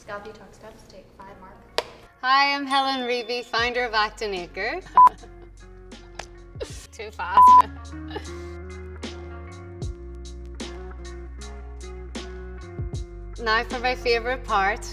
Scalp detox steps take 5 mark. Hi, I'm Helen Reavey, founder of Act+Acre. Too fast. Now for my favourite part,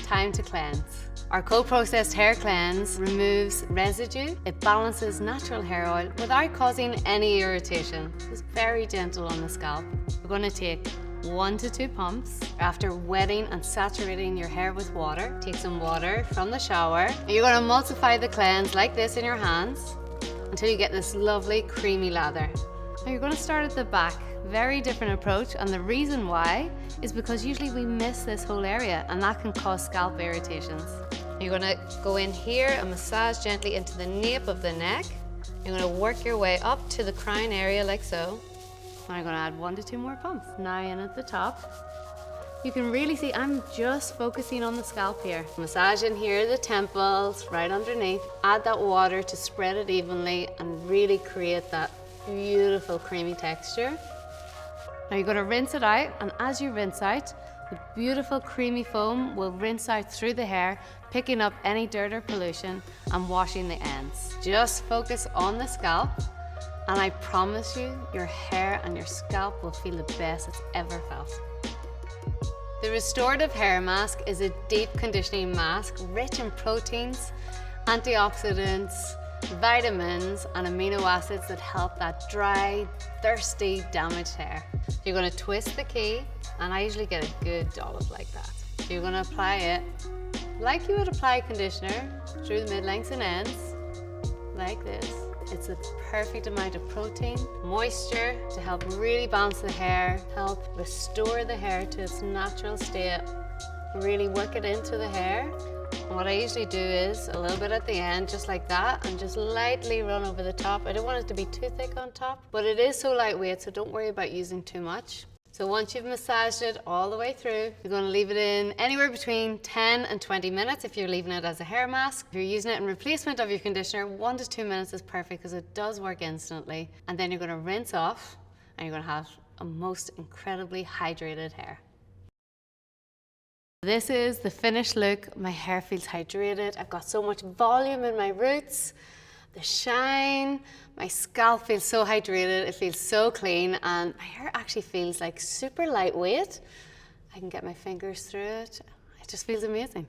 time to cleanse. Our cold-processed hair cleanse removes residue. It balances natural hair oil without causing any irritation. It's very gentle on the scalp. We're going to take 1 to 2 pumps. After wetting and saturating your hair with water, take some water from the shower. You're going to emulsify the cleanse like this in your hands until you get this lovely creamy lather. Now you're going to start at the back. Very different approach, and the reason why is because usually we miss this whole area and that can cause scalp irritations. You're going to go in here and massage gently into the nape of the neck. You're going to work your way up to the crown area like so. And I'm going to add 1 to 2 more pumps. Now in at the top. You can really see I'm just focusing on the scalp here. Massage in here, the temples, right underneath. Add that water to spread it evenly and really create that beautiful creamy texture. Now you're going to rinse it out, and as you rinse out, the beautiful creamy foam will rinse out through the hair, picking up any dirt or pollution and washing the ends. Just focus on the scalp, and I promise you, your hair and your scalp will feel the best it's ever felt. The Restorative Hair Mask is a deep conditioning mask rich in proteins, antioxidants, vitamins and amino acids that help that dry, thirsty, damaged hair. You're going to twist the key, and I usually get a good dollop like that. You're going to apply it like you would apply conditioner through the mid-lengths and ends, like this. It's a perfect amount of protein, moisture to help really balance the hair, help restore the hair to its natural state, really work it into the hair. And what I usually do is a little bit at the end, just like that, and just lightly run over the top. I don't want it to be too thick on top, but it is so lightweight, so don't worry about using too much. So once you've massaged it all the way through, you're going to leave it in anywhere between 10 and 20 minutes if you're leaving it as a hair mask. If you're using it in replacement of your conditioner, 1 to 2 minutes is perfect because it does work instantly. And then you're going to rinse off, and you're going to have a most incredibly hydrated hair. This is the finished look. My hair feels hydrated. I've got so much volume in my roots, the shine. My scalp feels so hydrated. It feels so clean, and my hair actually feels like super lightweight. I can get my fingers through it. It just feels amazing.